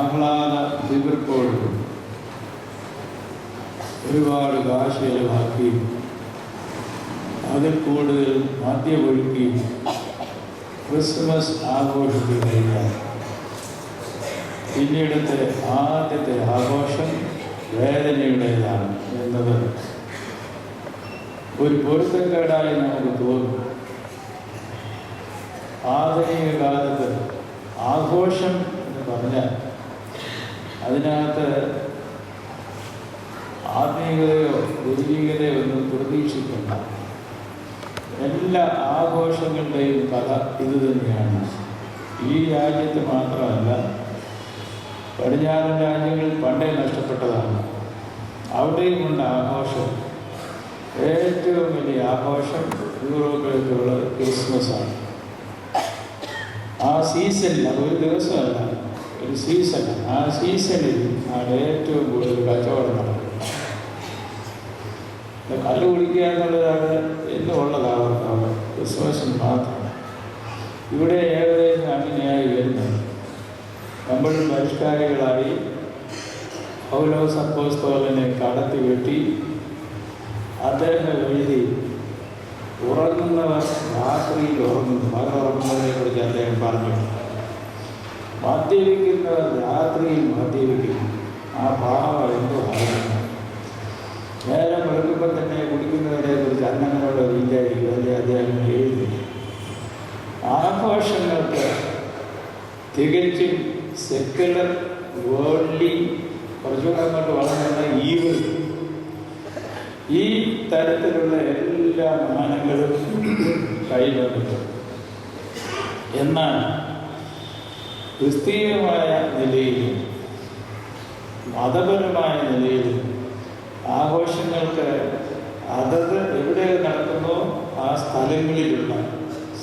ആഹ്ലാദ തീവ്രപ്പോഴും ഒരുപാട് കാശ് ചെലവാക്കി അതിൽ കൂടുതൽ മദ്യമൊഴുക്കി ക്രിസ്മസ് ആഘോഷിച്ചു കഴിഞ്ഞാൽ പിന്നീടത്തെ ആദ്യത്തെ ആഘോഷം വേദനയുടേതാണ് എന്നത് ഒരു പൊരുത്തക്കേടായി നമുക്ക് തോന്നും. ആധുനിക കാലത്ത് ആഘോഷം എന്ന് പറഞ്ഞാൽ അതിനകത്ത് ആത്മീയതയോ ദൈവികതയോ ഒന്നും പ്രതീക്ഷിക്കേണ്ട. എല്ലാ ആഘോഷങ്ങളുടെയും കഥ ഇത് തന്നെയാണ്. ഈ രാജ്യത്ത് മാത്രമല്ല, പടിഞ്ഞാറൻ രാജ്യങ്ങളിൽ പണ്ടേ നഷ്ടപ്പെട്ടതാണ്. അവിടെയും ഉണ്ട് ആഘോഷം. ഏറ്റവും വലിയ ആഘോഷം യൂറോപ്പിലേക്കുള്ള ക്രിസ്മസാണ്. ആ സീസണിൽ, അതൊരു ദിവസമല്ല, ഒരു സീസൺ. ആ സീസണിൽ ആണ് ഏറ്റവും കൂടുതൽ കച്ചവടം നടക്കുന്നത്. കല്ല് കുടിക്കുക എന്നുള്ളതാണ് എന്നുള്ളതാണ് അവിടെ ക്രിസ്മസിന് മാത്രം. ഇവിടെ ഏകദേശം അങ്ങനെയായി വരുന്നത്. നമ്മൾ പരിഷ്കാരികളായി പൗലോസ് അപ്പോസ്തലനെ കടത്തി വെട്ടി അദ്ദേഹം എഴുതി ഉറങ്ങുന്നവർ രാത്രിയിൽ ഉറങ്ങുന്നു. പകലുറങ്ങുന്നതിനെ കുറിച്ച് അദ്ദേഹം പറഞ്ഞു. മദ്യപിക്കുന്നവർ രാത്രിയിൽ മദ്യപിക്കുന്നു. ആ പാവം എന്തോ പറയുന്നു. നേരം വെളുക്കുമ്പോൾ തന്നെ കുടിക്കുന്നവരെ കുറിച്ച് അന്നങ്ങളോട് വിചാരിക്കും. അല്ലെ അദ്ദേഹം എഴുതി. ആഘോഷങ്ങൾക്ക് തികച്ചും സെക്കുലർ വേൾഡ്ലി കുറച്ചുകൂടെ അങ്ങോട്ട് വളർന്ന ഈവ്, ഈ തരത്തിലുള്ള എല്ലാ മാനങ്ങളും കൈവന്നിട്ടുണ്ട്. എന്നാൽ ക്രിസ്തീയമായ നിലയിലും മതപരമായ നിലയിലും ആഘോഷങ്ങൾക്ക് അതത് എവിടെ നടക്കുന്നോ ആ സ്ഥലങ്ങളിലുള്ള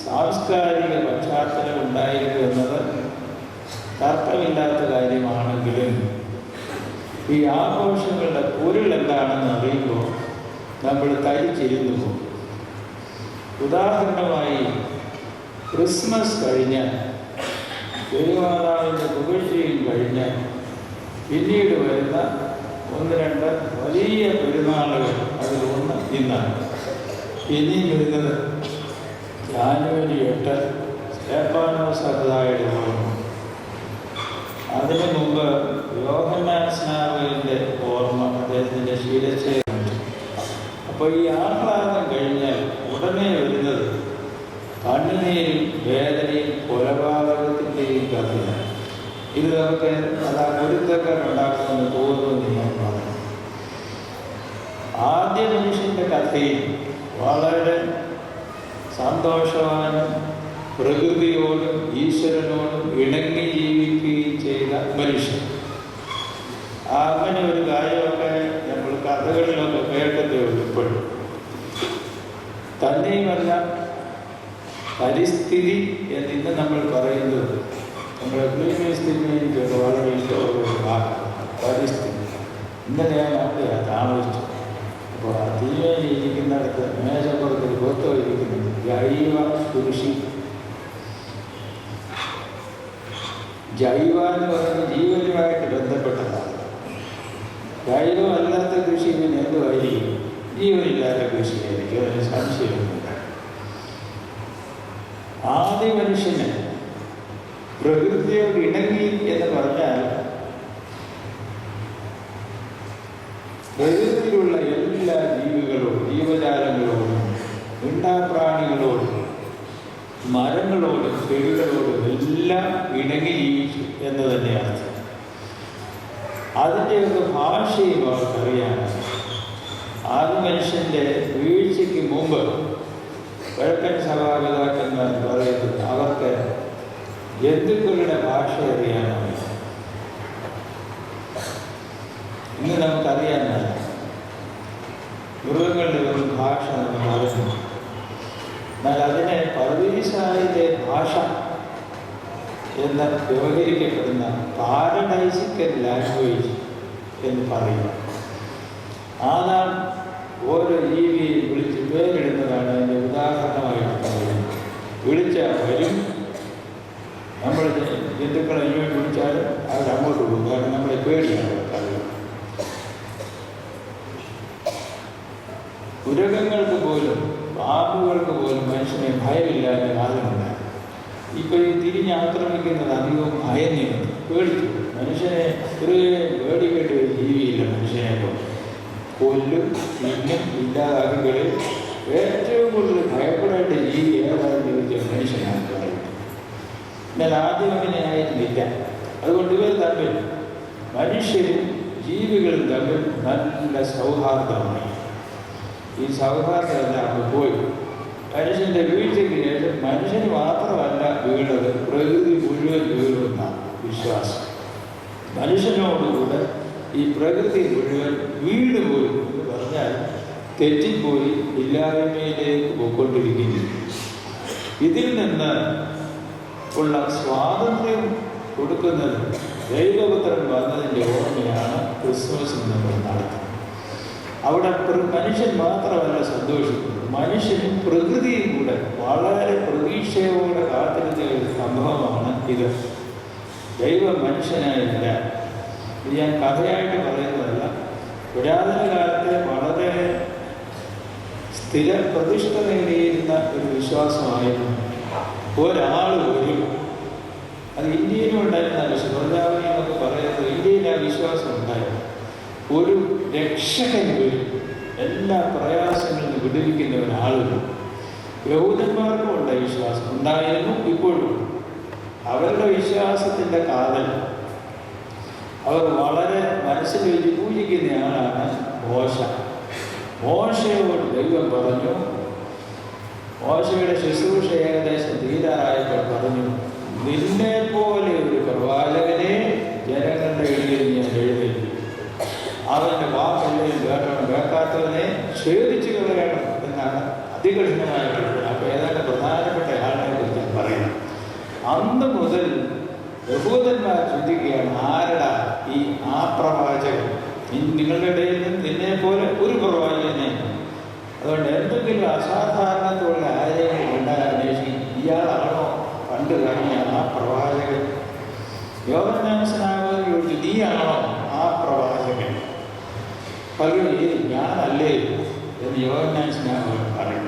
സാംസ്കാരിക പശ്ചാത്തലം ഉണ്ടായിരിക്കും എന്നത് തർക്കമില്ലാത്ത കാര്യമാണെങ്കിലും ഈ ആഘോഷങ്ങളുടെ പൊരുൾ എന്താണെന്ന് അറിയുമ്പോൾ നമ്മൾ തരിച്ചിരുന്നു പോകും. ഉദാഹരണമായി ക്രിസ്മസ് കഴിഞ്ഞാൽ, ദൈവമാതാവിൻ്റെ പുകഴ്ചയും കഴിഞ്ഞാൽ പിന്നീട് വരുന്ന ഒന്ന് രണ്ട് വലിയ പെരുന്നാളുകൾ, അതിലൊന്ന് ഇന്നാണ്. ഇനിയും വരുന്നത് ജാനുവരി 8 സ്തേഫാനോസ് അർദായുടെ ഓർമ്മ. അതിനു മുമ്പ് യോഹന്നാൻ സ്നാപകന്റെ ഓർമ്മ, അദ്ദേഹത്തിൻ്റെ ശീലച്ഛേദം. അപ്പോൾ ഈ ആഹ്ലാദം കഴിഞ്ഞാൽ ഉടനെ വരുന്നത് കണ്ണുനീരും വേദനയും കൊലപാതകത്തിൻ്റെയും കഥയാണ്. ഇത് നമുക്ക് അതാ പൊരുത്തക്കാരുണ്ടാക്കുമെന്ന് തോന്നുന്നു. ഞാൻ പറഞ്ഞു, ആദ്യ മനുഷ്യൻ്റെ കഥയിൽ വളരെ സന്തോഷവാനും പ്രകൃതിയോടും ഈശ്വരനോടും ഇണങ്ങി ജീവിക്കുകയും ചെയ്ത മനുഷ്യൻ. അങ്ങനെ ഒരു കാര്യമൊക്കെ നമ്മൾ കഥകളിലൊക്കെ കേട്ടതേ ഉള്ളൂ ഇപ്പോഴും. തന്നെയുമല്ല, പരിസ്ഥിതി എന്നിന്ന് നമ്മൾ പറയുന്നത് നമ്മുടെ ക്ലീമേസ്തിരിക്ക് വളരെ ഇഷ്ടമുള്ള വാക്കാണ് പരിസ്ഥിതി. ഇന്നലെ ഞാൻ അവിടെയാണ് താമസിച്ചത്. അപ്പോൾ ആ തീവേലി ഇരിക്കുന്നിടത്ത് മേശപ്പുറത്തിൽ പുറത്തോ ഇരിക്കുന്നത് ജൈവ കൃഷി. ജൈവ എന്ന് പറയുന്നത് ജീവനുമായിട്ട് ബന്ധപ്പെട്ടതാണ്. ജൈവമല്ലാത്ത കൃഷി പിന്നെ എന്തുമായിരിക്കും? ജീവനില്ലാത്ത കൃഷിയായിരിക്കും. അതിന് സംശയമൊന്നുമില്ല. ആദ്യ മനുഷ്യന് പ്രകൃതിയോട് ഇണങ്ങി എന്ന് പറഞ്ഞാൽ പ്രകൃതിയിലുള്ള എല്ലാ ജീവികളോടും, ജീവജാലങ്ങളോടും, മിണ്ടാപ്രാണികളോടും, മരങ്ങളോടും, ചെടികളോടും എല്ലാം ഇണങ്ങി ജീവിച്ചു എന്ന് തന്നെയാണ്. അതിൻ്റെയൊക്കെ ഭാഷയും അവർക്കറിയാം. ആദ്യ മനുഷ്യൻ്റെ വീഴ്ചയ്ക്ക് മുമ്പ് കിഴക്കൻ സഭാപിതാക്കന്മാർ പറയുന്നത് അവർക്ക് ജന്തുക്കളുടെ ഭാഷ അറിയാനാണ്. ഇന്ന് നമുക്കറിയാമല്ല, മൃഗങ്ങളുടെ ഒരു ഭാഷ നമ്മൾ പറയുന്നു. എന്നാൽ അതിനെ പർവീസായിലെ ഭാഷ എന്ന് വ്യവഹരിക്കപ്പെടുന്ന പാരഡൈസിക്കൽ ലാംഗ്വേജ് എന്ന് പറയും. ആദാം ഓരോ ജീവിയെ വിളിച്ച് പേരിടുന്നതാണ് അതിൻ്റെ ഉദാഹരണമായിട്ട് പറയുന്നത്. വിളിച്ചാൽ വരും. നമ്മൾ ജന്തുക്കളെ ഇങ്ങോട്ട് വിളിച്ചാൽ അവരങ്ങോട്ട് പോകും. കാരണം നമ്മളെ പേടിയാണ് കളി. ഉരകങ്ങൾക്ക് പോലും പാമ്പുകൾക്ക് പോലും മനുഷ്യനെ ഭയമില്ലാത്ത കാലമുണ്ടായി. ഇപ്പോൾ ഈ തിരിഞ്ഞാക്രമിക്കുന്നത് അധികവും ഭയന്നിരുന്നു, പേടിച്ചു. മനുഷ്യനെ ഒരു പേടിക്കേണ്ട ഒരു ജീവിയില്ല. മനുഷ്യനെ കൊല്ലും, തിന്നും, ഇല്ലാതാക്കുകളിൽ ഏറ്റവും കൂടുതൽ ഭയപ്പെടേണ്ട ജീവി ഏതാണെന്ന് ചോദിച്ചാൽ മനുഷ്യനാണ് പറയുന്നത്. എന്നാൽ ആദ്യം അങ്ങനെ ആയിരുന്നില്ല. അതുകൊണ്ട് ഇവർ തമ്മിൽ, മനുഷ്യരും ജീവികളും തമ്മിൽ നല്ല സൗഹാർദ്ദമായി. ഈ സൗഹാർദ്ദമെല്ലാം പോയി മനുഷ്യൻ്റെ വീഴ്ചയ്ക്ക് ശേഷം മനുഷ്യന് മാത്രമല്ല വീണത്, പ്രകൃതി മുഴുവൻ വീഴുമെന്നാണ് വിശ്വാസം. മനുഷ്യനോടുകൂടെ ഈ പ്രകൃതി മുഴുവൻ വീണുപോയി എന്ന് പറഞ്ഞാൽ തെറ്റിപ്പോയി ഇല്ലായ്മയിലേക്ക് പോയിക്കൊണ്ടിരിക്കുന്നു. ഇതിൽ നിന്ന് ഉള്ള സ്വാതന്ത്ര്യം കൊടുക്കുന്നത് ദൈവപുത്രൻ വന്നതിൻ്റെ ഓർമ്മയാണ് ക്രിസ്മസ് നമ്മൾ നടത്തുന്നത്. അവിടെ മനുഷ്യൻ മാത്രമല്ല സന്തോഷിക്കുന്നത്, മനുഷ്യനും പ്രകൃതിയും കൂടെ വളരെ പ്രതീക്ഷയോടെ കാത്തിരുന്ന ഒരു സംഭവമാണ് ഇത്. ദൈവം മനുഷ്യനായില്ല. ഇത് ഞാൻ കഥയായിട്ട് പറയുന്നതല്ല. പുരാതന കാലത്തെ വളരെ സ്ഥിര പ്രതിഷ്ഠ നേടിയിരുന്ന ഒരു വിശ്വാസമായിരുന്നു ഒരാൾ വരും. അത് ഇന്ത്യയിലും ഉണ്ടായിരുന്ന പ്രജാപതി എന്നൊക്കെ പറയുന്നത് ഇന്ത്യയിൽ ആ വിശ്വാസം ഉണ്ടായിരുന്നു. ഒരു രക്ഷകൻ വരും, എല്ലാ പ്രയാസങ്ങളിൽ നിന്ന് വിടുവിക്കുന്ന ഒരാളുകൾ. യഹൂദന്മാർക്കും ഉണ്ട് വിശ്വാസം, ഉണ്ടായിരുന്നു, ഇപ്പോഴും. അവരുടെ വിശ്വാസത്തിൻ്റെ കാതൽ അവർ വളരെ മനസ്സിൽ വെച്ച് പൂജിക്കുന്നയാളാണ് മോശ. മോശയോട് ദൈവം പറഞ്ഞു, മോശയുടെ ശുശ്രൂഷ ഏകദേശം തീരാറായപ്പോൾ പറഞ്ഞു, നിന്നെ പോലെ ഒരു പ്രവാചകനെ ജനങ്ങളുടെ ഇടയിൽ ഞാൻ എഴുന്നേൽപ്പിക്കും. അവൻ്റെ വാക്കെല്ലാം കേൾക്കണം, കേൾക്കാത്തവനെ ഛേദിച്ചു കളയണം എന്നാണ് അതികഠിനമായിട്ടുള്ളത്. അപ്പോൾ ഏതാണ്ട് പ്രധാനപ്പെട്ട ആളിനെ കുറിച്ച് ഞാൻ പറയുന്നത്. അന്ന് മുതൽ യഹൂദന്മാർ ചിന്തിക്കുകയാണ്, ആരടാ ഈ ആ പ്രവാചകൻ? നിങ്ങളുടെ ഇടയിൽ നിന്ന് നിന്നെ പോലെ ഒരു പ്രവാചകനെ. അതുകൊണ്ട് എന്തെങ്കിലും അസാധാരണത്തുള്ള ആരെയും ഉണ്ടാകാൻ അന്വേഷിക്കും, ഇയാളാണോ പണ്ട് കഴിഞ്ഞ ആ പ്രവാചകൻ? യോഹന്നാൻ സ്നാപകൻ ചോദിച്ചു, നീയാണോ ആ പ്രവാചകൻ? പലരും ഞാനല്ലേ എന്ന് യോഹന്നാൻ സ്നാപകൻ പറയും.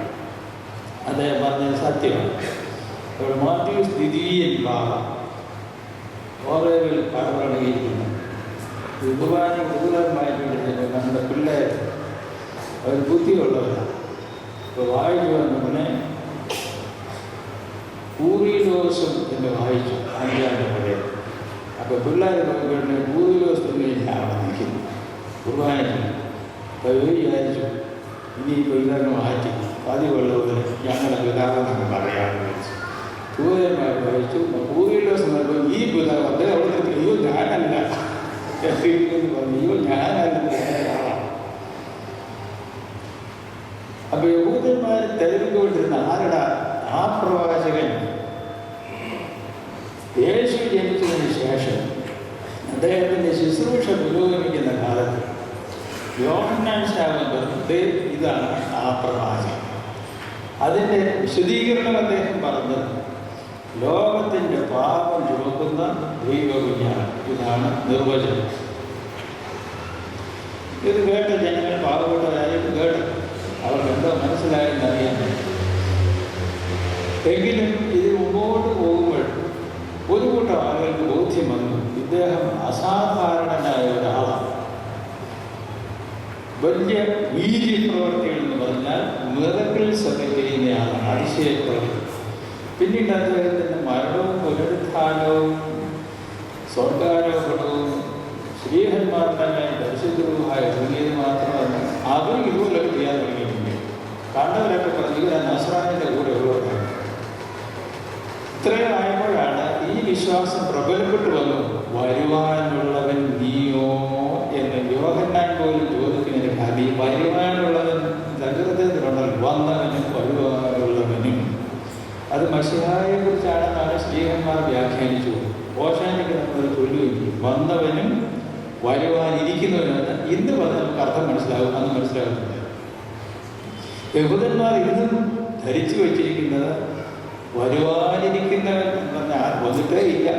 അദ്ദേഹം പറഞ്ഞത് സത്യമാണ്. അപ്പോൾ മാത്യൂസ് ദ്വിതീയൻ ഭാഗം ഓരോവിൽ പറഞ്ഞിരിക്കുന്നു. ഉപവാനി ഉപകാരമായിട്ട് നമ്മുടെ പിള്ളേർ അവർ ബുദ്ധിയുള്ളവരാണ്. ഇപ്പോൾ വായിച്ചു വന്നതിനെ കൂറിലോസും എന്ന് വായിച്ചു 5-ാം വരെ. അപ്പോൾ പിള്ളേർ നോക്കിയിട്ട് കൂറിലോസ് തന്നെയില്ല അവിടെ നിൽക്കുന്നു കുർബാനയ്ക്ക്. അപ്പോൾ വിചാരിച്ചു ഇനിയിപ്പോൾ ഇതൊക്കെ മാറ്റി പതിവുള്ളവർ ഞങ്ങളുടെ പിതാവെന്നൊക്കെ പറയാമെന്ന് വെച്ചു. പൂതന്മാർ വായിച്ചു. കൂറിലോസ് നോക്കുമ്പോൾ ഈ പിതാവ് അദ്ദേഹം അവിടെ നിന്ന് അയ്യോ ഞാനല്ല പറഞ്ഞു, അയ്യോ ഞാനല്ല. അപ്പൊ യഹൂദന്മാർ തെരഞ്ഞുകൊണ്ടിരുന്ന ആരടാ ആ പ്രവാചകൻ? യേശു ജനിച്ചതിന് ശേഷം അദ്ദേഹത്തിൻ്റെ ശുശ്രൂഷ പുരോഗമിക്കുന്ന കാലത്ത് യോഹന്നാൻ സ്നാപകൻ ഇതാണ് ആ പ്രവാചകൻ. അതിൻ്റെ വിശദീകരണം അദ്ദേഹം പറഞ്ഞത് ലോകത്തിൻ്റെ പാപം ചുമക്കുന്ന ദൈവകുഞ്ഞാണ്. ഇതാണ് നിർവചനം. ഇത് കേട്ട ജനങ്ങൾ പാവപ്പെട്ടവരായും കേട്ടു, അവർക്കെന്തോ മനസ്സിലായെന്ന് അറിയാൻ പറ്റും. എങ്കിലും ഇത് മുമ്പോട്ട് പോകുമ്പോൾ ഒരു കൂട്ടം ആളുകൾക്ക് ബോധ്യം വന്നു, ഇദ്ദേഹം അസാധാരണനായ ഒരാളാണ്. വലിയ വീര്യപ്രവർത്തികൾ എന്ന് പറഞ്ഞാൽ മിറക്കിൾസ് ഒക്കെ ചെയ്യുന്നയാളാണ്, അതിശയപ്രവർത്തി. പിന്നീട് അദ്ദേഹത്തിൻ്റെ മരണവും പുനരുത്ഥാനവും സ്വർഗാരോഹണവും ശ്രീഹന്മാർ തന്നെ പരിശുദ്ധവുമായ തുടങ്ങിയത് മാത്രമല്ല അതും ഇതുപോലൊക്കെ ചെയ്യാൻ തുടങ്ങിയിട്ടുണ്ട്. കണ്ടവരൊക്കെ പറഞ്ഞു നസ്രാനിൻ്റെ കൂടെ ഉള്ളവരാണ്. ഇത്രയും ആയപ്പോഴാണ് ഈ വിശ്വാസം പ്രബലപ്പെട്ടു വന്നു. വരുവാനുള്ളവൻ നീയോ എന്ന് യോഹന്നാൻ പോലും ചോദിക്കുന്നതിന് കവി വരുവാനുള്ളവൻ തകൃതത്തിലുണ്ടല്ലോ, വന്നവനും വരുവാനുള്ളവനും. അത് മശിഹായെ കുറിച്ചാണെന്നാണ് ശ്രീഹന്മാർ വ്യാഖ്യാനിച്ചു. ഓശാനിക്ക് നമ്മൾ ചൊല്ലുകയും വന്നവനും വരുവാനിരിക്കുന്നവനെന്ന് ഇന്ന് പറഞ്ഞ് നമുക്ക് അർത്ഥം മനസ്സിലാകും, അന്ന് മനസ്സിലാകുന്നില്ല. യഹൂദന്മാർ ഇന്നും ധരിച്ചു വച്ചിരിക്കുന്നത് വരുവാനിരിക്കുന്നവൻ എന്ന് പറഞ്ഞാൽ വന്നിട്ടേ ഇല്ല.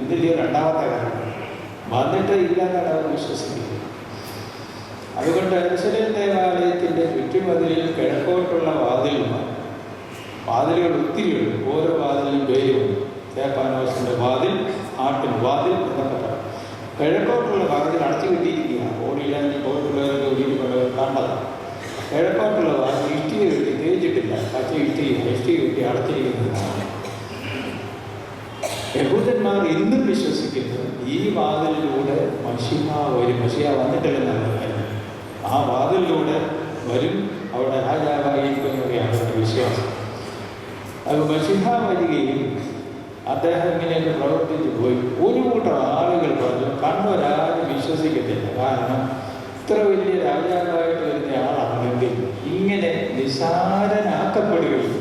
ഇന്നില്ലേ രണ്ടാമത്തെ കാര്യം വന്നിട്ട് ഇല്ലാന്നാണ് അവർ വിശ്വസിക്കുന്നത്. അതുകൊണ്ട് യെരൂശലേം ദേവാലയത്തിൻ്റെ ചുറ്റുമതിലിൽ കിഴക്കോട്ടുള്ള വാതിലുകൾ ഒത്തിരിയുണ്ട്. ഓരോ വാതിലിനും പേരുമുണ്ട്. സ്തേഫാനോസിൻ്റെ വാതിൽ, ആട്ടിൻ വാതിൽ എന്നൊക്കെ പറയും. കിഴക്കോട്ടുള്ള വാതിൽ അടച്ചു കിട്ടിയിരിക്കുക. ഓടിയില്ലാഞ്ഞ് പോയിട്ടുള്ളവരൊക്കെ ഒടിയിട്ടുള്ളവർ കണ്ടതാണ്. കിഴക്കോട്ടുള്ള വാതിൽ ഇഷ്ടിക കിട്ടി തേച്ചിട്ടില്ല, പച്ച ഇഷ്ടിക കിട്ടി അടച്ചിരിക്കുന്നതാണ്. യഹൂദന്മാർ ഇന്നും വിശ്വസിക്കുന്നത് ഈ വാതിലിലൂടെ മശിഹ വരും. മശിഹ വന്നിട്ടില്ലെന്നാണ് കാര്യം. ആ വാതിലിലൂടെ വരും, അവിടെ രാജാവായിരിക്കുന്നവരെയാണ് അവരുടെ വിശ്വാസം. അത് മശിഹ വരികയും അദ്ദേഹം ഇങ്ങനെയൊക്കെ പ്രവർത്തിച്ചു പോയി. ഒരു കൂട്ടം ആളുകൾ പറഞ്ഞു കണ്ണൊരാരും വിശ്വസിക്കത്തില്ല. കാരണം ഇത്ര വലിയ രാജാവായിട്ട് വരുന്ന ആളാണെങ്കിൽ ഇങ്ങനെ നിസാരനാക്കപ്പെടുകയും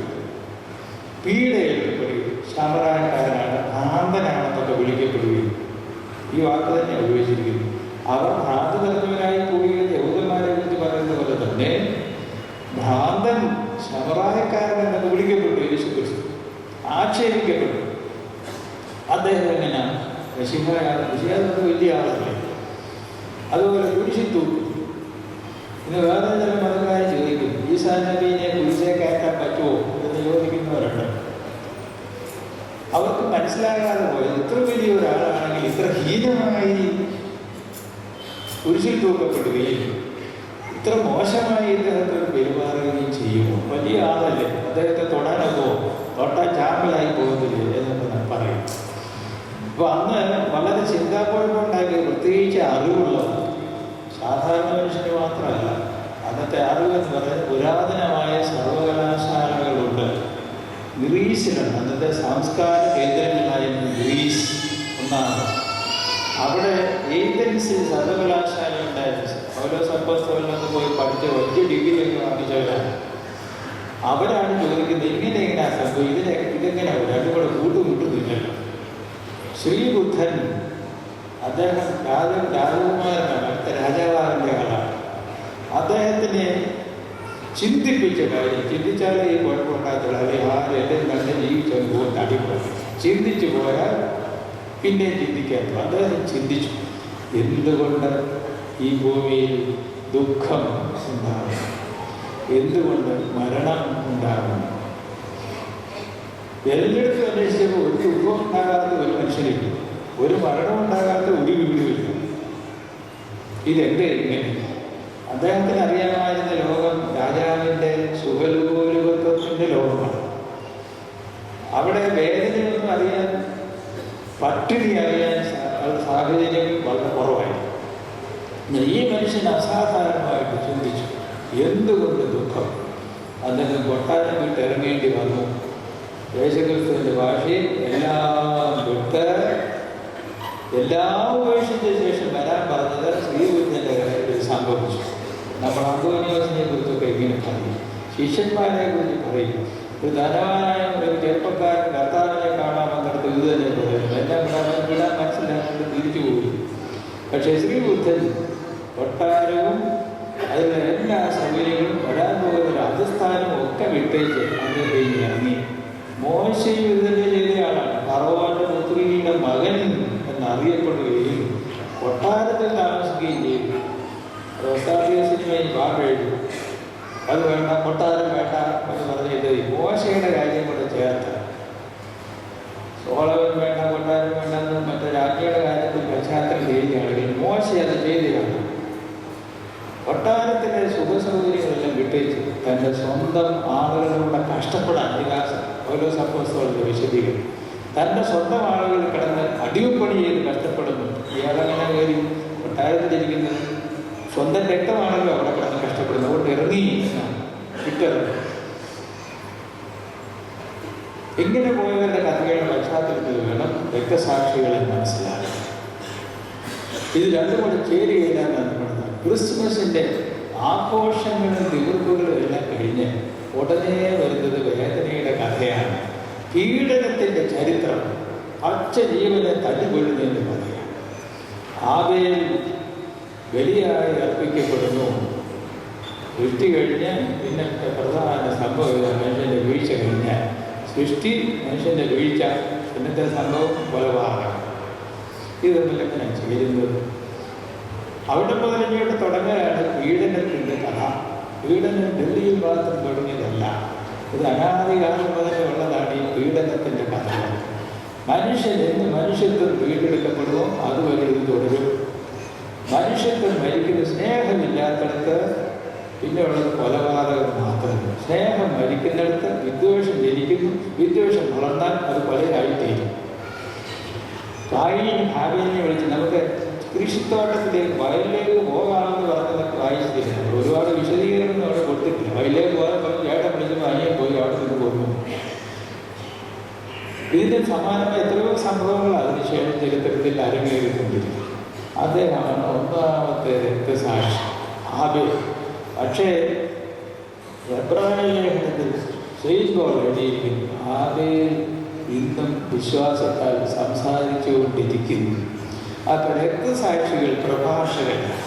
പീഡയേൽക്കപ്പെടുകയും ശമറായക്കാരനാണ്, ഭ്രാന്തനാണെന്നൊക്കെ വിളിക്കപ്പെടുകയും ഈ വാക്ക് തന്നെ ഉപയോഗിച്ചിരിക്കുന്നു. അവർ ഭ്രാന്ത് നിറഞ്ഞവരായി പോവുകയും യഹൂദന്മാരെ കുറിച്ച് പറയുന്നത് പോലെ തന്നെ ഭ്രാന്തൻ ശമറായക്കാരൻ എന്നൊക്കെ വിളിക്കപ്പെട്ടു. യേശുക്രിസ്തു ആക്ഷേപിക്കപ്പെട്ടു. അദ്ദേഹം എങ്ങനെയാണ് ഋഷിഹാർക്ക് വലിയ ആളല്ലേ. അതുപോലെ കുരിശിൽ തൂക്കും. ഇന്ന് വേറെ ചില മതക്കാരെ ചോദിക്കും, ഈസാ നബീനെ കുരിശെ കയറ്റാൻ പറ്റുമോ എന്ന് ചോദിക്കുന്നവരുണ്ട്. അവർക്ക് മനസ്സിലാകാതെ പോയത് ഇത്ര വലിയ ഒരാളാണെങ്കിൽ ഇത്ര ഹീനമായി കുരിശിൽ തൂക്കപ്പെടുകയും ഇത്ര മോശമായി ഇദ്ദേഹത്തോട് പെരുമാറുകയും ചെയ്യുമോ? വലിയ ആളല്ലേ, അദ്ദേഹത്തെ തൊടാനൊക്കെ തൊട്ടാൽ ചാമ്പലായി പോകുന്നില്ലേ എന്നൊക്കെ പറയും. അപ്പോൾ അന്ന് വളരെ ചിന്താക്കുഴപ്പമുണ്ടാക്കി, പ്രത്യേകിച്ച് അറിവുള്ളത് സാധാരണ മനുഷ്യന് മാത്രമല്ല. അന്നത്തെ അറിവ് എന്ന് പറയുന്നത് പുരാതനമായ സർവകലാശാലകളുണ്ട്. ഗ്രീസിലുണ്ട്. അന്നത്തെ സംസ്കാര കേന്ദ്രങ്ങളായിരുന്നു ഗ്രീസ് ഒന്നാണ്. അവിടെ ഏതൻസിൽ സർവകലാശാല ഉണ്ടായിരുന്നു. പൗലോസ് അപ്പോസ്തലനൊക്കെ പോയി പഠിച്ച് വലിയ ഡിഗ്രിയൊക്കെ വാങ്ങിച്ചവരാണ്. അവരാണ് ചോദിക്കുന്നത് ഇങ്ങനെ സംഭവം, ഇതെങ്ങനെ രണ്ടും കൂടെ കൂട്ടുമുട്ടുന്നില്ലല്ലോ. ശ്രീബുദ്ധൻ അദ്ദേഹം രാജകുമാരനാണ്, അടുത്ത രാജാവാറിൻ്റെ ആളാണ്. അദ്ദേഹത്തിനെ ചിന്തിപ്പിച്ച കാര്യം ചിന്തിച്ചാലേ ഈ കുഴപ്പമുണ്ടാകത്തുള്ളൂ. അല്ലെങ്കിൽ ആരും കണ്ട് ജീവിച്ചു പോയിട്ട് അടിപൊളി ചിന്തിച്ചു പോയാൽ പിന്നെ ചിന്തിക്കാത്ത. അദ്ദേഹം ചിന്തിച്ചു, എന്തുകൊണ്ട് ഈ ഭൂമിയിൽ ദുഃഖം ഉണ്ടാകും, എന്തുകൊണ്ട് മരണം ഉണ്ടാകും. എല്ലായിടത്തും അന്വേഷിച്ചപ്പോൾ ഒരു ദുഃഖം ഉണ്ടാകാത്ത ഒരു മനുഷ്യനില്ല, ഒരു മരണം ഉണ്ടാകാത്ത ഒരു വീടുമില്ല. ഇതെന്ത് ഇങ്ങനെ? അദ്ദേഹത്തിന് അറിയാമായിരുന്ന ലോകം രാജാവിൻ്റെ സുഖലോലുപത്വത്തിൻ്റെ ലോകമാണ്. അവിടെ വേദനയൊന്നും അറിയാൻ, പട്ടിണി അറിയാൻ സാഹചര്യം വളരെ കുറവായി. ഈ മനുഷ്യൻ അസാധാരണമായിട്ട് ചിന്തിച്ചു, എന്തുകൊണ്ട് ദുഃഖം? അദ്ദേഹം കൊട്ടാരം വിട്ട് ഇറങ്ങേണ്ടി വന്നു. യേശുക്രിസ്തുവിൻ്റെ ഭാഷയിൽ എല്ലാം വിട്ട് എല്ലാം ഉപേക്ഷിച്ച ശേഷം വരാൻ പറഞ്ഞത് ശ്രീബുദ്ധൻ്റെ കാര്യത്തിൽ സംഭവിച്ചു. നമ്മൾ അന്തോനിയോസിനെ കുറിച്ചൊക്കെ ഇങ്ങനെ പറയും, ശിഷ്യന്മാരെ കുറിച്ച് പറയും. ഒരു ധനവാനായ ഒരു ചെറുപ്പക്കാരൻ കർത്താവിനെ കാണാൻ വന്നിടത്ത് ഇത് തന്നെ പറയുന്നു. എല്ലാം വിടാൻ മനസ്സിലാക്കിയിട്ട് തിരിച്ചു പോയി. പക്ഷേ ശ്രീബുദ്ധൻ കൊട്ടാരവും അതിലെ എല്ലാ സൗകര്യങ്ങളും വരാൻ പോകുന്ന ഒരു അധിസ്ഥാനവും ഒക്കെ വിട്ടേച്ച് അങ്ങനെ ഇറങ്ങി. മോശയും ഇത് തന്നെ ചെയ്തയാളാണ്. ഫറവോന്റെ പുത്രിയുടെ മകൻ എന്നറിയപ്പെടുകയും കൊട്ടാരത്തിൽ താമസിക്കുകയും ചെയ്തു. റോസ്താദിയോസിനുമായി പാട്ടെഴുതി, അത് വേണ്ട, കൊട്ടാരം വേണ്ട എന്ന് പറഞ്ഞിട്ട് മോശയുടെ കാര്യം കൂടെ ചേർത്ത് സോളവൻ വേണ്ട, കൊട്ടാരം വേണ്ടെന്ന് മറ്റേ രാജ്ഞിയുടെ കാര്യത്തിൽ പശ്ചാത്തലം ചെയ്യുകയാണെങ്കിൽ മോശ അത് ചെയ്തതാണ്. കൊട്ടാരത്തിലെ സുഖസൗകര്യങ്ങളെല്ലാം വിട്ടേച്ച് തൻ്റെ സ്വന്തം ആളുകളുടെ കഷ്ടപ്പെടാൻ പൗലോസ് അപ്പോസ്തലൻ്റെ വിശദീകരണം, തൻ്റെ സ്വന്തം ആളുകൾ കിടന്ന് അടിമപ്പണി ചെയ്ത് കഷ്ടപ്പെടുന്നു. ഇയാളെങ്ങനെ കയറി കൊട്ടാരത്തിലിരിക്കുന്നത്? സ്വന്തം രക്തമാണല്ലോ അവിടെ കിടന്ന് കഷ്ടപ്പെടുന്നത്. അതുകൊണ്ട് ഇറങ്ങി വിട്ടിറങ്ങി. ഇങ്ങനെ പോയവരുടെ കഥകളുടെ പശ്ചാത്തലത്തിൽ വേണം രക്തസാക്ഷികളെ മനസ്സിലാക്കാൻ. ഇത് രണ്ടും കൂടെ ചേരുകയില്ലാന്ന് പറഞ്ഞത്. ക്രിസ്മസിൻ്റെ ആഘോഷങ്ങളും തീർപ്പുകളും എല്ലാം കഴിഞ്ഞ് ഉടനെ വരുന്നത് വേദനയുടെ കഥയാണ്. പീഡനത്തിൻ്റെ ചരിത്രം, പച്ച ജീവനെ തല്ലിക്കൊള്ളുന്നതിൻ്റെ കഥയാണ്. ആബേൽ ബലിയായി അർപ്പിക്കപ്പെടുന്നു. സൃഷ്ടി കഴിഞ്ഞ് പിന്നെ പ്രധാന സംഭവം മനുഷ്യൻ്റെ വീഴ്ച കഴിഞ്ഞാൽ, സൃഷ്ടി മനുഷ്യൻ്റെ വീഴ്ച, പിന്നത്തെ സംഭവം കൊലപാതകം. ഇത് തമ്മിലെങ്ങനെ ചേരുന്നത്? അവിടെ മുതൽ ഇങ്ങോട്ട് തുടങ്ങുകയാണ് പീഡനത്തിൻ്റെ കഥ. പീഡനം ഡൽഹിയിൽ മാത്രം തുടങ്ങിയതല്ല, ഇത് അനാദികാലം മുതലേ ഉള്ളതാണ് ഈ പീഡനത്തിൻ്റെ കഥകൾ. മനുഷ്യൻ എന്ന് മനുഷ്യത്വം വീണ്ടെടുക്കപ്പെടുമോ അതുവരെ ഇത് തുടരും. മനുഷ്യത്വം മരിക്കുന്ന സ്നേഹമില്ലാത്തടത്ത് പിന്നെ ഉള്ളത് കൊലപാതകം മാത്രമേ. സ്നേഹം മരിക്കുന്നിടത്ത് വിദ്വേഷം ജനിക്കുന്നു. വിദ്വേഷം വളർന്നാൽ അത് കൊലയായിത്തീരും. കായീൻ ഹാബീലിനെ വിളിച്ച് നമുക്ക് കൃഷിത്തോട്ടത്തിലേക്ക് വയലിലേക്ക് പോകാമെന്ന് പറഞ്ഞതൊക്കെ വായിച്ചിട്ടില്ല. ഒരുപാട് വിശദീകരണം അവിടെ കൊടുത്തിട്ടില്ല. വയലിലേക്ക് പോകാൻ പറഞ്ഞ് ചേട്ടൻ വിളിച്ചപ്പോൾ അനിയൻ പോയി അവിടെ നിന്ന് പോകുന്നു. ഇതിന് സമാനമായ എത്രയോ സംഭവങ്ങൾ അതിനുശേഷം ചരിത്രത്തിൽ അരങ്ങേറിക്കൊണ്ടിരിക്കും. അദ്ദേഹമാണ് ഒന്നാമത്തെ രക്തസാക്ഷി ഹാബീൽ. പക്ഷേ എബ്രായ ലേഖനത്തിൽ ചെയ്യുമ്പോൾ എഴുതിയിരിക്കുന്നു, ഹാബീൽ ഇന്നും വിശ്വാസത്താൽ സംസാരിച്ചുകൊണ്ടിരിക്കുന്നു. അപ്പോൾ രക്തസാക്ഷികൾ പ്രഭാഷകരാണ്.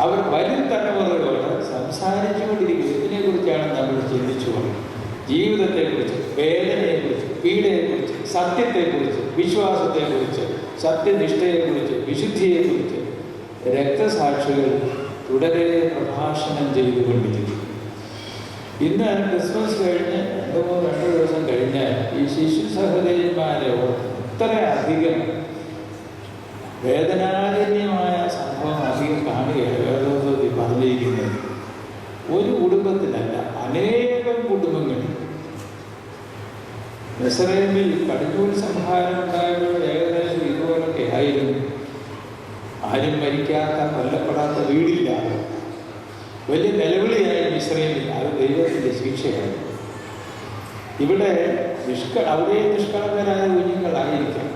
അവർ വരും തലമുറകളോട് സംസാരിച്ചുകൊണ്ടിരിക്കുന്നു. ഇതിനെക്കുറിച്ചാണ് നമ്മൾ ചിന്തിച്ചു പോകുന്നത്. ജീവിതത്തെക്കുറിച്ച്, വേദനയെക്കുറിച്ച്, പീഡയെക്കുറിച്ച്, സത്യത്തെക്കുറിച്ച്, വിശ്വാസത്തെക്കുറിച്ച്, സത്യനിഷ്ഠയെക്കുറിച്ച്, വിശുദ്ധിയെക്കുറിച്ച് രക്തസാക്ഷികൾ തുടരെ പ്രഭാഷണം ചെയ്തുകൊണ്ടിരിക്കും. ഇന്ന് ക്രിസ്മസ് കഴിഞ്ഞ് 2 ദിവസം കഴിഞ്ഞാൽ ഈ ശിശു സഹോദരന്മാരെ ഇത്രയധികം വേദനാജന്യമായ സംഭവം അധികം കാണുകയാണ് വേദോസത്തിൽ പറഞ്ഞിരിക്കുന്നത്. ഒരു കുടുംബത്തിലല്ല, അനേകം കുടുംബങ്ങളിൽ. മിസ്രൈമിൽ കടുങ്ങൂൽ സംഹാരം ഉണ്ടായപ്പോൾ ഏകദേശം ഇതുപോലൊക്കെ ആയിരുന്നു. ആരും മരിക്കാത്ത, കൊല്ലപ്പെടാത്ത വീടില്ല. വലിയ നിലവിളിയായി മിസ്രൈമിൽ. അത് ദൈവത്തിൻ്റെ ശിക്ഷയാണ്. ഇവിടെ അവിടെ നിഷ്കളങ്കരായ കുഞ്ഞുങ്ങളായിരിക്കാം,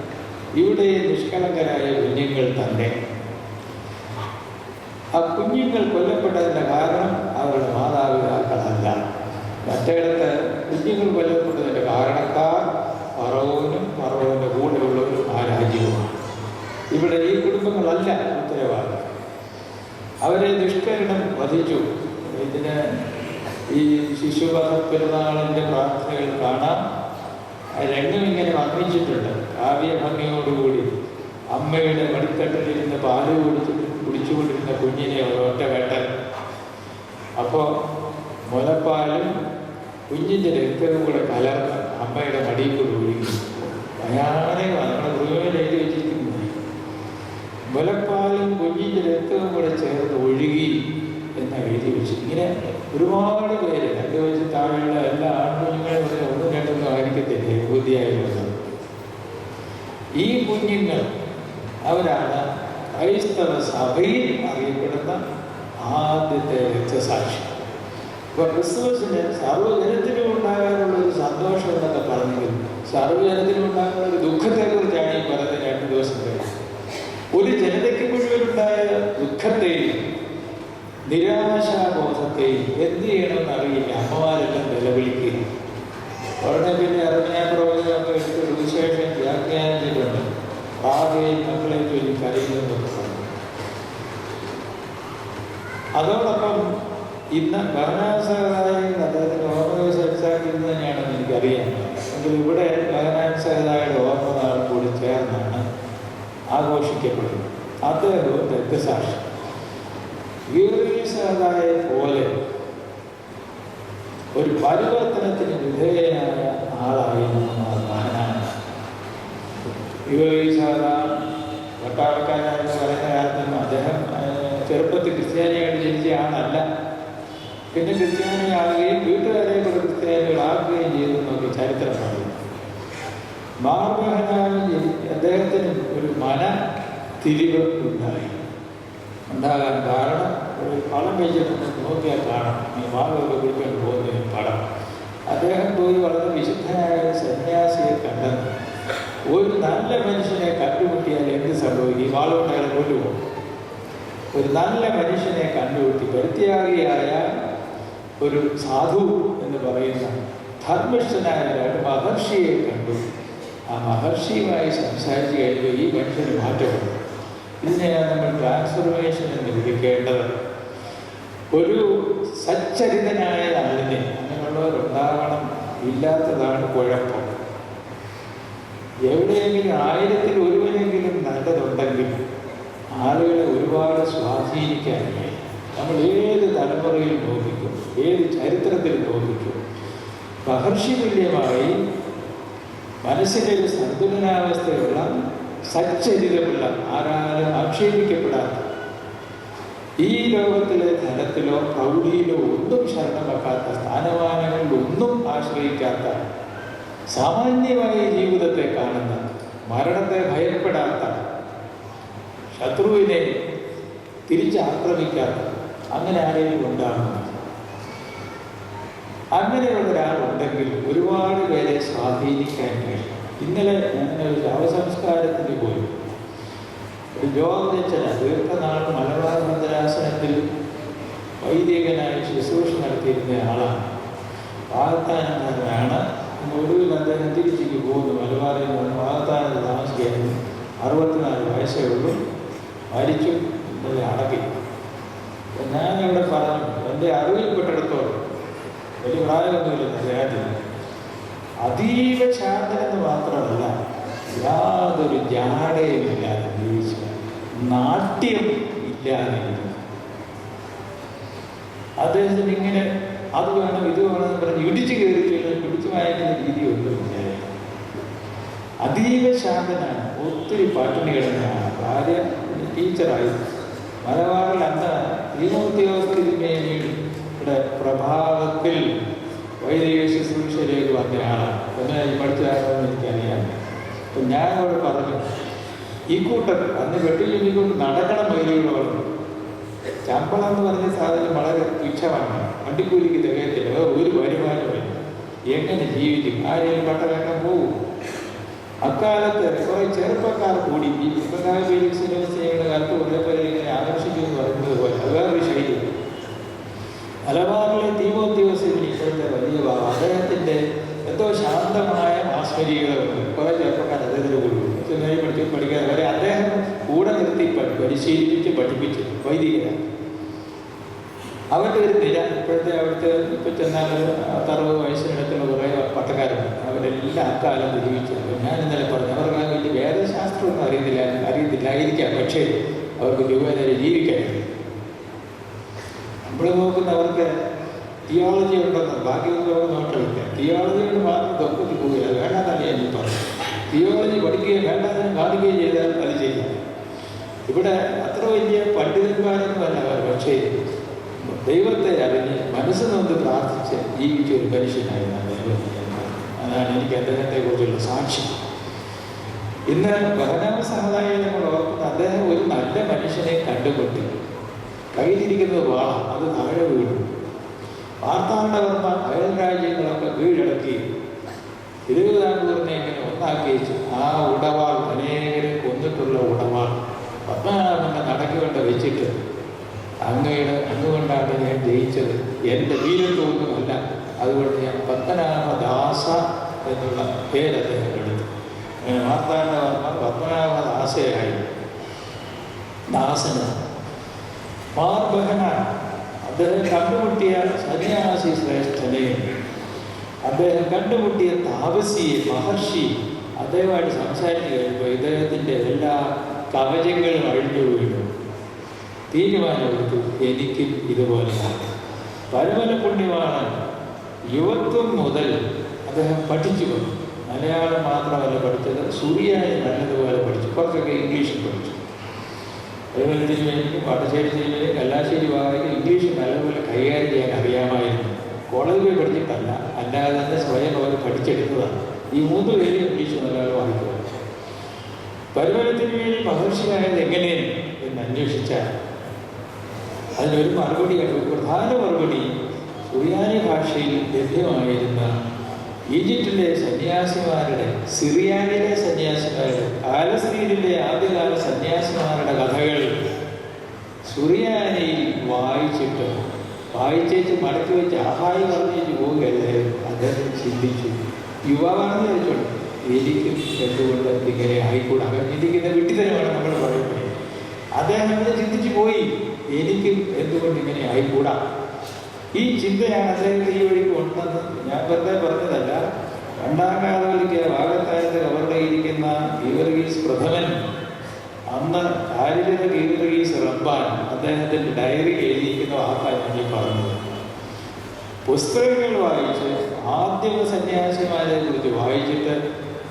ഇവിടെ നിഷ്കളങ്കരായ കുഞ്ഞുങ്ങൾ തന്നെ. ആ കുഞ്ഞുങ്ങൾ കൊല്ലപ്പെട്ടതിൻ്റെ കാരണം അവരുടെ മാതാപിതാക്കളല്ല. മറ്റേടത്ത് കുഞ്ഞുങ്ങൾ കൊല്ലപ്പെട്ടതിൻ്റെ കാരണക്കാർ ഫറവോനും ഫറവോൻ്റെ കൂടെയുള്ളവരും ആ രാജ്യവുമാണ്. ഇവിടെ ഈ കുടുംബങ്ങളല്ല ഉത്തരവാദി. അവരെ ദുഷ്കരണം വധിച്ചു. ഇതിന് ഈ ശിശുവധ പെരുന്നാളിൻ്റെ പ്രാർത്ഥനകൾ കാണാം. രംഗം ഇങ്ങനെ വർണ്ണിച്ചിട്ടുണ്ട്. കാവ്യഭംഗിയോടുകൂടി അമ്മയുടെ മടിത്തട്ടിലിരുന്ന് പാല് കുടിച്ചുകൊണ്ടിരുന്ന കുഞ്ഞിനെ ഒറ്റ വേട്ടൻ. അപ്പോൾ മുലപ്പാലും കുഞ്ഞിൻ്റെ രക്തവും കൂടെ കലർന്ന് അമ്മയുടെ മടിയിൽ കൂടെ ഒഴുകി. ഭയാനകമാണ്. നമ്മുടെ ഗുരുവിൽ എഴുതി വെച്ചിരിക്കുന്നത് മുലപ്പാലും കുഞ്ഞിൻ്റെ രക്തവും കൂടെ ചേർന്ന് ഒഴുകി എന്ന് എഴുതി വെച്ചു. ഇങ്ങനെ ഒരുപാട് പേര് 2 വയസ്സിൽ താഴെയുള്ള എല്ലാ ആൺകുഞ്ഞുങ്ങളും വരെ 1, 2 ആയിരിക്കത്തില്ലേ ബുദ്ധിയായിട്ടുള്ളത്. ഈ കുഞ്ഞുങ്ങൾ അവരാണ് ക്രൈസ്തവ സഭയിൽ അറിയപ്പെടുന്ന ആദ്യത്തെ രക്തസാക്ഷി. ഇപ്പോൾ ക്രിസ്തുമസിന് സർവ്വജനത്തിനും ഉണ്ടാകാനുള്ളൊരു സന്തോഷം എന്നൊക്കെ പറഞ്ഞെങ്കിൽ സർവ്വജനത്തിനും ഉണ്ടാകുന്ന ഒരു ദുഃഖത്തെക്കുറിച്ചാണ് ഈ പറയുന്ന 2 ദിവസത്തെ. ഒരു ജനതയ്ക്ക് മുഴുവനുണ്ടായ ദുഃഖത്തെയും നിരാശാബോധത്തെയും എന്ത് ചെയ്യണമെന്ന് അറിയില്ല. അമ്മമാരെല്ലാം നിലവിളിക്കുക. ഉടനെ പിന്നെ ഇറങ്ങിയ പ്രവചനമൊക്കെ എടുത്ത് വിശേഷം വ്യാഖ്യാനം ചെയ്തിട്ടുണ്ട്. ആകെയും മക്കളെ ചൊല്ലി കരയുന്നതൊക്കെ പറഞ്ഞു. അതോടൊപ്പം ഇന്ന് ബഹനാസഹതായും അദ്ദേഹത്തിന് ഓർമ്മ സംസാരിക്കുന്നത് തന്നെയാണെന്ന് എനിക്കറിയാം. എങ്കിൽ ഇവിടെ ബഹനാസഹതായുടെ ഓർമ്മ നാൾ കൂടി ചേർന്നാണ് ആഘോഷിക്കപ്പെടുന്നത്. അദ്ദേഹവും രക്തസാക്ഷി. ഗീർഗീസഹതായെ പോലെ ഒരു പരിവർത്തനത്തിന് വിധേയനായ ആളായിരുന്നു മഹാനാണ്. ഗീർഗീസഹത പട്ടാളക്കാരെന്ന് പറയുന്ന കാലത്തും അദ്ദേഹം ചെറുപ്പത്തിൽ ക്രിസ്ത്യാനിയായിട്ട് ജനിച്ച ആളല്ല. പിന്നെ ക്രിസ്ത്യാനിയാകുകയും വീട്ടുകാരെ കൂടെ ക്രിസ്ത്യാനികളാക്കുകയും ചെയ്തെന്നൊക്കെ ചരിത്രം പറയുന്നു. മാർബഹനാവിൽ അദ്ദേഹത്തിന് ഒരു തിരിവ് ഉണ്ടാകാൻ കാരണം ഒരു പടം വെച്ചിട്ട് നോക്കിയാൽ കാണാം. ഈ മാർഗമൊക്കെ പിടിച്ചുകൊണ്ട് പോകുന്ന പടം. അദ്ദേഹം പോയി വളരെ വിശുദ്ധനായ സന്യാസിയെ കണ്ടെന്ന്. ഒരു നല്ല മനുഷ്യനെ കണ്ടുമുട്ടിയാൽ എന്ത് സംഭവിക്കും? വാളുകൊണ്ട് അയാൾ കൊല്ലുമോ? ഒരു നല്ല മനുഷ്യനെ കണ്ടുമുട്ടി പരിത്യാഗിയായ ഒരു സാധു എന്ന് പറയുന്ന ധർമ്മിഷ്ഠനായ ഒരു മഹർഷിയെ കണ്ടു. ആ മഹർഷിയുമായി സംസാരിച്ച് കഴിയുമ്പോൾ ഈ മനുഷ്യന് മാറ്റപ്പെടും. ഇതിനെയാണ് നമ്മൾ ട്രാൻസ്ഫോർമേഷൻ എന്ന് വിളിക്കേണ്ടത്. ഒരു സച്ചരിതനായ ആളിനെ അങ്ങനെയുള്ളവരുണ്ടാകണം. ഇല്ലാത്തതാണ് കുഴപ്പം. എവിടെയെങ്കിലും 1000-ൽ ഒരുവനെങ്കിലും സ്വാധീനിക്കാനില്ല. നമ്മൾ ഏത് തലമുറയിൽ നോക്കിക്കും, ഏത് ചരിത്രത്തിൽ നോക്കിക്കും, മഹർഷിതുല്യമായി മനസ്സിൻ്റെ ഒരു സന്തുലനാവസ്ഥയുള്ള സച്ചരിതമുള്ള, ആരാലും ആക്ഷേപിക്കപ്പെടാത്ത, ഈ ലോകത്തിലെ ധനത്തിലോ പ്രൗഢിയിലോ ഒന്നും ശരണം വെക്കാത്ത, സ്ഥാനമാനങ്ങളിലൊന്നും ആശ്രയിക്കാത്ത, സാമാന്യമായ ജീവിതത്തെ കാണുന്ന, മരണത്തെ ഭയപ്പെടാത്ത, ശത്രുവിനെ തിരിച്ചാക്രമിക്കാത്ത, അങ്ങനെ ആരെങ്കിലും ഉണ്ടാകുന്നു. അങ്ങനെയുള്ള ഒരാളുണ്ടെങ്കിൽ ഒരുപാട് പേരെ സ്വാധീനിക്കാൻ കഴിയും. ഇന്നലെ ഞാനൊരു ശവസംസ്കാരത്തിന് പോയി. ഒരു ജോഗച്ചന ദീർഘനാൾ മലബാർ ഭദ്രാസനത്തിൽ വൈദികനായി ശുശ്രൂഷ നടത്തിയിരുന്ന ആളാണ്. വാഗത്താനക്കാരനാണ്. ഒടുവിൽ അദ്ദേഹം തിരിച്ചേക്ക് പോകുന്നു. മലബാറിൽ നിന്ന് വാഗത്താനത്ത് താമസിക്കായിരുന്നു. 64 വയസ്സേ ഉള്ളൂ. മരിച്ചു, ഇന്നലെ അടക്കി. ഞാനിവിടെ പറഞ്ഞു, എൻ്റെ അറിവിൽപ്പെട്ടിടത്തോളം, വലിയ പ്രായമൊന്നുമില്ല അദ്ദേഹത്തിന്, അതീവ ശാന്തനെന്ന് മാത്രമല്ല, യാതൊരു ജാടയും ഇല്ലാതെ ജീവിച്ച, നാട്യം ഇല്ലാതെ അദ്ദേഹത്തിന് ഇങ്ങനെ അത് വേണം ഇത് വേണമെന്ന് പറഞ്ഞ് ഇടിച്ചു കയറിയില്ല, പിടിച്ചു വായിക്കുന്ന രീതിയൊന്നുമില്ല. അതീവ ശാന്തനാണ്. ഒത്തിരി പട്ടിണി കിടന്നതാണ്. ഭാര്യ ടീച്ചറായി. മലബാറിൽ അന്ന് ഇവിടെ പ്രഭാവത്തിൽ വൈദിക ശുശ്രൂഷയിലേക്ക് വന്നയാളാണ്. പിന്നെ ഈ പഠിച്ചതാണെന്ന് എനിക്കറിയാം. അപ്പം ഞാൻ അവിടെ പറഞ്ഞു, ഈ കൂട്ടർ അന്ന് വെട്ടിക്കൊണ്ട് നടക്കണം വൈദികളോട്. ശമ്പളം എന്ന് പറഞ്ഞ സാധനം വളരെ തുച്ഛമാണ്. വണ്ടിക്കൂലിക്ക് തികയത്തില്ല, ഒരു വരുമാനമില്ല. എങ്ങനെ ജീവിക്കും? ആരെയും പട്ടകാക്കാൻ പോകും. അക്കാലത്ത് കുറേ ചെറുപ്പക്കാർ കൂടി ഈ ചെറുപ്പക്കാർ ചെയ്യുന്ന കാലത്ത് കുറേ പേരെ ഇങ്ങനെ ആകർഷിക്കുമെന്ന് പറയുന്നത് പോലെ അത് വേറൊരു ശൈലി. മലബാറിലെ തീമോത്തിയോസിന് ഇപ്പോഴത്തെ വലിയ അദ്ദേഹത്തിൻ്റെ എന്തോ ശാന്തമായ മാസ്മരികതയുണ്ട്. കുറേ ചെറുപ്പക്കാർ അദ്ദേഹത്തിന് കൂടി പഠിക്കാതെ വരെ അദ്ദേഹം കൂടെ നിർത്തി പരിശീലിപ്പിച്ച് പഠിപ്പിച്ച് വൈദികരാണ്. അവരുടെ ഒരു നിര ഇപ്പോഴത്തെ അവിടുത്തെ ഇപ്പം ചെന്നാൽ 60 വയസ്സിനടുത്തുള്ള കുറേ പട്ടക്കാരുണ്ട്. അവരെല്ലാം അക്കാലത്ത് ജീവിച്ചത്. ഞാൻ ഇന്നലെ പറഞ്ഞു, അവർക്ക് വലിയ വേദശാസ്ത്രമൊന്നും അറിയത്തില്ലായിരിക്കാം, പക്ഷേ അവർക്ക് രൂപേണ ജീവിക്കാൻ. നമ്മൾ നോക്കുന്നവർക്ക് തിയോളജി ഉണ്ടെന്ന്, ബാക്കിയൊന്നും നോട്ടമില്ല. തിയോളജി കൊണ്ട് മാത്രം തൊക്കത്തിൽ പോവുകയില്ല. വേണ്ടാന്നല്ല ഞാൻ പറഞ്ഞു. തിയോളജി പഠിക്കുകയും വേണ്ടാന്ന് കാണിക്കുകയും ചെയ്താൽ അത് ചെയ്യാം. ഇവിടെ അത്ര വലിയ പണ്ഡിതന്മാരൊന്നും അല്ല അവർ, പക്ഷേ ദൈവത്തെ അറിഞ്ഞ് മനസ്സ് നൊന്ന് പ്രാർത്ഥിച്ച് ജീവിച്ച ഒരു മനുഷ്യനായിരുന്നു ദൈവം. അതാണ് എനിക്ക് അദ്ദേഹത്തെ കുറിച്ചുള്ള സാക്ഷി. ഇന്ന് ബഹനാമ സമുദായം നമ്മൾ ഓർക്കുന്ന അദ്ദേഹം ഒരു നല്ല മനുഷ്യനെ കണ്ടുകൊണ്ടി കയ്യിലിരിക്കുന്നത് വാള, അത് താഴെ വീണു. വാർത്താണ്ടവർമ്മ അയൽ രാജ്യങ്ങളൊക്കെ കീഴടക്കി തിരുവിതാംകൂറിനെ ഇങ്ങനെ ഒന്നാക്കി വെച്ചു. ആ ഉടവാൾ, അനേകരെ കൊന്നിട്ടുള്ള ഉടവാൾ പത്മനാഭന്റെ നടക്കുകൊണ്ട് വെച്ചിട്ട്, അങ്ങുകൊണ്ടാണ് ഞാൻ ജയിച്ചത്, എൻ്റെ വീരത്വമൊന്നുമല്ല, അതുകൊണ്ട് ഞാൻ പത്മനാഭദാസ എന്നുള്ള പേര് അദ്ദേഹം എടുത്തു. മാർത്താണ്ഡവർമ്മ പത്മനാഭദാസയായി. ദാസന് മാർബഹന അദ്ദേഹം കണ്ടുമുട്ടിയ സന്യാസി ശ്രേഷ്ഠനെ, അദ്ദേഹം കണ്ടുമുട്ടിയ താപസിയെ, മഹർഷി, അദ്ദേഹമായിട്ട് സംസാരിച്ച് കഴിയുമ്പോൾ ഇദ്ദേഹത്തിൻ്റെ എല്ലാ കവചങ്ങളും അഴിഞ്ഞു വീണു. തീരുമാനമെടുത്തു, എനിക്കും ഇതുപോലെയാണ്. പരമന പുണ്യമാണ്. യുവത്വം മുതൽ അദ്ദേഹം പഠിച്ചു വന്നു. മലയാളം മാത്രമല്ല പഠിച്ചത്, സുറിയാനി നല്ലതുപോലെ പഠിച്ചു. കുറച്ചൊക്കെ ഇംഗ്ലീഷിൽ പഠിച്ചു. അതുപോലെ തിരുമേനിക്കും പാട്ടശ്ശേരി തിരുമേനിക്കും കല്ലാശ്ശേരി ഭാഗത്തേക്ക് ഇംഗ്ലീഷ് നല്ലപോലെ കൈകാര്യം ചെയ്യാൻ അറിയാമായിരുന്നു. കോളേജിൽ പോയി പഠിച്ചിട്ടല്ല, അല്ലാതെ തന്നെ സ്വയം അവർ പഠിച്ചെടുത്തതാണ്. ഈ 3 പേരും ഇംഗ്ലീഷ് നല്ലപോലെ വായിക്കുക. പരമന തിരുമേനി മഹർഷിയായത് എങ്ങനെ എന്ന് അന്വേഷിച്ചാൽ അതിനൊരു മറുപടിയാണ്. ഒരു പ്രധാന മറുപടി സുറിയാനി ഭാഷയിൽ ലഭ്യമായിരുന്ന ഈജിപ്തിലെ സന്യാസിമാരുടെ, സിറിയാനിലെ സന്യാസിമാരുടെ, പാലസ്തീനിലെ ആദ്യകാല സന്യാസിമാരുടെ കഥകൾ സുറിയാനിയിൽ വായിച്ചേച്ച് മടക്കി വെച്ച് ആഹായി പറഞ്ഞേച്ച് പോവുകയല്ലായിരുന്നു. അദ്ദേഹം ചിന്തിച്ചു. യുവാവാണെന്ന് ചോദിച്ചോളൂ, എനിക്കും എന്തുകൊണ്ട് ഇങ്ങനെ ആയിക്കൂടാ? ചിന്തിക്കുന്ന വിട്ടിത്തരമാണ് നമ്മൾ പറയുന്നത്. അദ്ദേഹം അത് ചിന്തിച്ചു പോയി, എനിക്കും എന്തുകൊണ്ട് ഇങ്ങനെ ആയിക്കൂടാ? ഈ ചിന്തയാണ് അദ്ദേഹത്തെ ഈ വഴിക്ക് ഉണ്ടെന്ന് ഞാൻ വെറുതെ പറഞ്ഞതല്ല. 2ാം കാതോലിക്ക വാഗത്താനത്ത് കവറിലിരിക്കുന്ന ഗീവർഗീസ് പ്രഥമൻ അന്ന് ആരിലിത ഗീവർഗീസ് റബ്ബാൻ അദ്ദേഹത്തിൻ്റെ ഡയറി എഴുതിയിരിക്കുന്ന വാക്കാണ് ഞാൻ ഈ പറഞ്ഞത്. പുസ്തകങ്ങൾ വായിച്ച് ആദ്യമ സന്യാസിമാരെ കുറിച്ച് വായിച്ചിട്ട്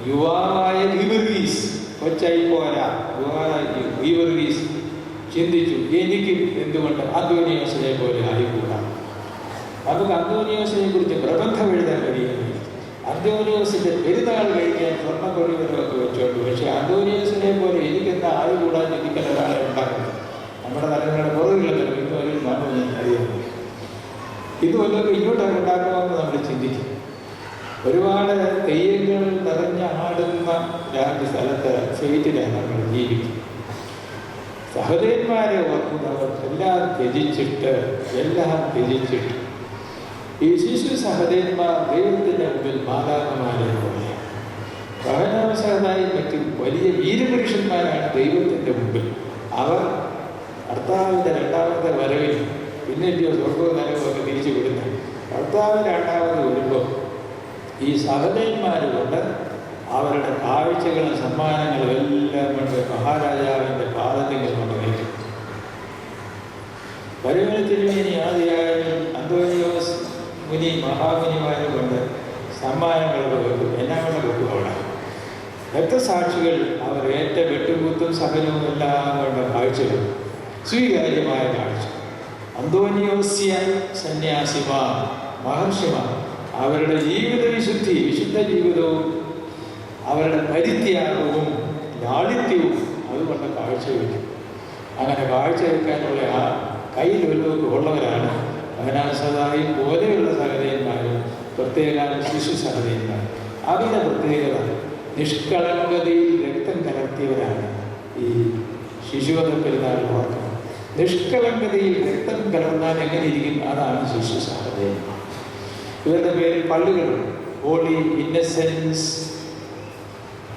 യുവാവായ ഗീവർഗീസ് കൊച്ചായി പോരാ, യുവാവായ ഗീവർഗീസ് ചിന്തിച്ചു, എനിക്ക് എന്തുകൊണ്ട് അന്തോനിയോസിനെ പോലെ ആയിക്കൂടാ. നമുക്ക് അന്തോനിയോസിനെ കുറിച്ച് പ്രബന്ധം എഴുതാൻ കഴിയുന്നു. അന്തോനിയോസിന്റെ പെരുന്നാൾ കഴിക്കാൻ സ്വർണ്ണക്കൊടികളൊക്കെ വെച്ചോണ്ട്, പക്ഷെ അന്തോനിയോസിനെ പോലെ എനിക്കെന്താ ആയിക്കൂടാൻ ചിന്തിക്കുന്ന ഒരാളെ ഉണ്ടാക്കുന്നത് നമ്മുടെ തലങ്ങളുടെ പുറകിലല്ലോ ഇന്നൊരു മണ്ണൊന്നും അറിയാം. ഇത് വല്ലതും ഇങ്ങോട്ടൊക്കെ ഉണ്ടാക്കണമെന്ന് നമ്മൾ ചിന്തിക്കും. ഒരുപാട് തെയ്യങ്ങൾ നിറഞ്ഞ ആടുന്ന സ്ഥലത്ത് സ്റ്റേറ്റിലാണ് നമ്മൾ ജീവിക്കും. സഹോദരന്മാരെ ഓർക്കുന്നവർ എല്ലാം ത്യജിച്ചിട്ട് ഈ ശിശു സഹോദരന്മാർ ദൈവത്തിൻ്റെ മുമ്പിൽ മാതാക്കന്മാരെ പോലെ ഭവനാവസരമായും മറ്റും വലിയ വീരപുരുഷന്മാരാണ് ദൈവത്തിൻ്റെ മുമ്പിൽ. അവർ കർത്താവിൻ്റെ രണ്ടാമത്തെ വരവിൽ പിന്നെയോ സ്വർഗവും നരകവും ഒക്കെ തിരിച്ചു വിടുന്നത്. കർത്താവ് രണ്ടാമത് വരുമ്പോൾ ഈ സഹോദരന്മാർ കൊണ്ട് അവരുടെ കാഴ്ചകളും സമ്മാനങ്ങളും എല്ലാം കൊണ്ട് മഹാരാജാവിൻ്റെ പാദത്തിൽ കൊണ്ട് വയ്ക്കും. പരിമളത്തിരുമേനി ആദിയായാലും അന്തോനിയോസ് മുനി മഹാമുനിമാരും കൊണ്ട് സമ്മാനങ്ങളൊക്കെ വെക്കും. എല്ലാം കൊണ്ട് വെക്കും. അവിടെ രക്തസാക്ഷികൾ അവർ ഏറ്റ വെട്ടുകൂത്തും സഹനവും എല്ലാം കൊണ്ട് കാഴ്ചകൾ സ്വീകാര്യമായ കാഴ്ച. അന്തോനിയോസ്യ സന്യാസിമാർ മഹർഷിമാർ അവരുടെ ജീവിത വിശുദ്ധ ജീവിതവും അവരുടെ പരിത്യാഗവും ലാളിത്യവും അതുകൊണ്ട് കാഴ്ചവെക്കും. അങ്ങനെ കാഴ്ചവെക്കാനുള്ള ആ കയ്യിൽ വല്ലതൊക്കെ ഉള്ളവരാണ് ഭവനാസദായി പോലെയുള്ള സഹോദരന്മാരും പ്രത്യേക ശിശു സഹോദരന്മാർ. അവരുടെ പ്രത്യേകത നിഷ്കളങ്കതയിൽ രക്തം കലർത്തിയവരാണ് ഈ ശിശുവധ പെരുന്നാൾ ഓർക്കുന്നത്. നിഷ്കളങ്കതയിൽ രക്തം കലർന്നാൽ എങ്ങനെ ഇരിക്കും? അതാണ് ശിശു സഹോദരന്മാർ. ഇവരുടെ പേരിൽ പള്ളികളുണ്ട്. ഹോളി ഇന്നസെൻസ്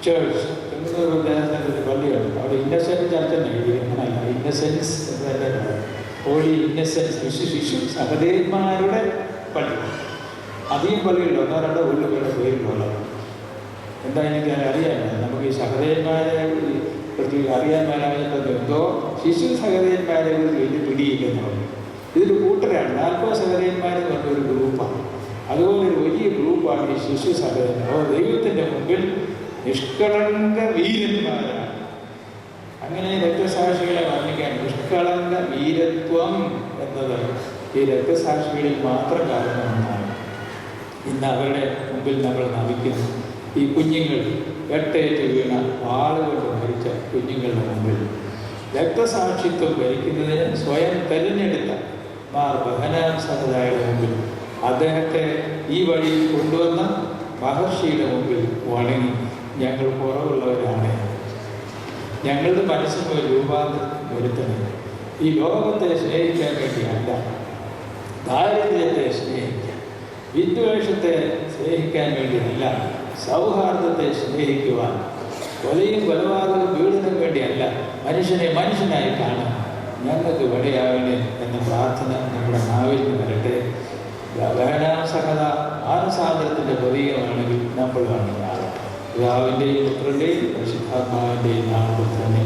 ചേർച്ച് എന്നൊരു ഉദാഹരണത്തിന് പള്ളിയുണ്ട്. അവിടെ ഇന്നസെൻറ്റ് ചർച്ച അങ്ങനല്ല, ഇന്നസെൻസ് എന്ന് തന്നെ പറയും. ഹോളി ഇന്നസെൻസ് ശിശു സഹോദരന്മാരുടെ പള്ളി. അധികം പള്ളികളുണ്ട്, ഒന്നോ രണ്ടോ ഉള്ളുകളുടെ പേരിലുള്ളത്. എന്താ എനിക്ക് അറിയാമോ? നമുക്ക് ഈ സഹോദരന്മാരെ പ്രത്യേകം അറിയാൻ മേലാഞ്ഞപ്പോൾ എന്തോ ശിശു സഹോദരന്മാരെ വലിയ പിടിയില്ലെന്നുള്ളത്. ഇതൊരു കൂട്ടരാണ്. 40 സഹോദരന്മാരെന്ന് പറഞ്ഞൊരു ഗ്രൂപ്പാണ്. അതുപോലെ ഒരു വലിയ ഗ്രൂപ്പാണ് ഈ ശിശു സഹോദരൻ. അവർ ദൈവത്തിൻ്റെ മുമ്പിൽ നിഷ്കളങ്ക വീരന്മാരാണ്. അങ്ങനെ രക്തസാക്ഷികളെ വർണ്ണിക്കാൻ നിഷ്കളങ്ക വീരത്വം എന്നത് ഈ രക്തസാക്ഷികളിൽ മാത്രം കാരണമാണ്. ഇന്ന് അവരുടെ മുമ്പിൽ നമ്മൾ നമിക്കുന്നു. ഈ കുഞ്ഞുങ്ങൾ വെട്ടേറ്റ് വീണ വാളുകൊണ്ട് മരിച്ച കുഞ്ഞുങ്ങളുടെ മുമ്പിൽ രക്തസാക്ഷിത്വം ഭരിക്കുന്നതിന് സ്വയം തെരഞ്ഞെടുത്ത മാർ ബഹനാം സമുദായയുടെ മുമ്പിൽ അദ്ദേഹത്തെ ഈ വഴിയിൽ കൊണ്ടുവന്ന മഹർഷിയുടെ മുമ്പിൽ വണങ്ങി ഞങ്ങൾ കുറവുള്ളവരാണ്, ഞങ്ങളുടെ മനസ്സിന് ഒരു രൂപാന്തരം വരുത്തണം. ഈ ലോകത്തെ സ്നേഹിക്കാൻ വേണ്ടിയല്ല, ദാരിദ്ര്യത്തെ സ്നേഹിക്കാൻ, വിദ്വേഷത്തെ സ്നേഹിക്കാൻ വേണ്ടിയല്ല, സൗഹാർദ്ദത്തെ സ്നേഹിക്കുവാൻ, കൊലയും കൊലപാതകവും വീടിനും വേണ്ടിയല്ല, മനുഷ്യനെ മനുഷ്യനായി കാണാൻ ഞങ്ങൾക്ക് വഴിയാകണേ എന്ന പ്രാർത്ഥന നമ്മുടെ നാവിൽ നിന്ന് വരട്ടെ. സഹത മാനസാന്തരത്തിൻ്റെ പ്രതീകമാണെങ്കിൽ നമ്മൾ കാണുന്ന പിതാവിൻ്റെയും പുത്രൻ്റെയും പരിശുദ്ധാത്മാവിൻ്റെയും നാമത്തിൽ തന്നെ